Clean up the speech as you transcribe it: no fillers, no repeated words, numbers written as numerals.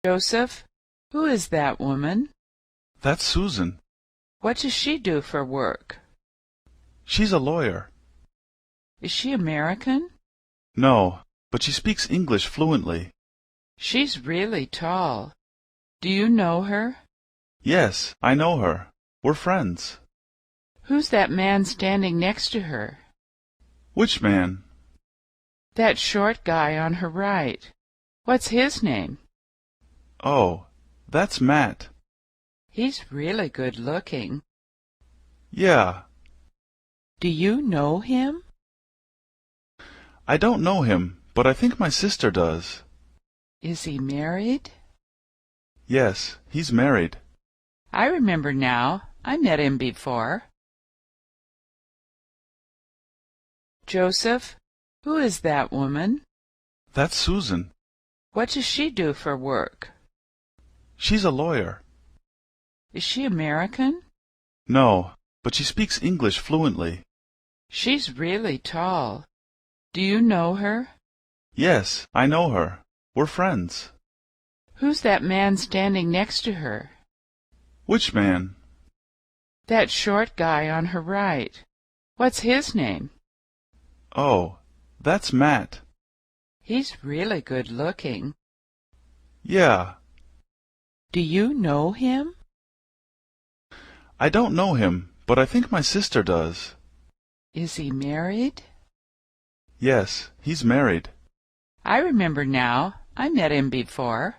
Joseph, who is that woman? That's Susan. What does she do for work? She's a lawyer. Is she American? No, but she speaks English fluently. She's really tall. Do you know her? Yes, I know her. We're friends. Who's that man standing next to her? Which man? That short guy on her right. What's his name? Oh, that's Matt. He's really good looking. Yeah. Do you know him? I don't know him, but I think my sister does. Is he married? Yes, he's married. I remember now. I met him before. Joseph, who is that woman? That's Susan. What does she do for work? She's a lawyer. Is she American? No, but she speaks English fluently. She's really tall. Do you know her? Yes, I know her. We're friends. Who's that man standing next to her? Which man? That short guy on her right. What's his name? Oh, that's Matt. He's really good looking. Yeah. Do you know him? I don't know him, but I think my sister does. Is he married? Yes, he's married. I remember now. I met him before.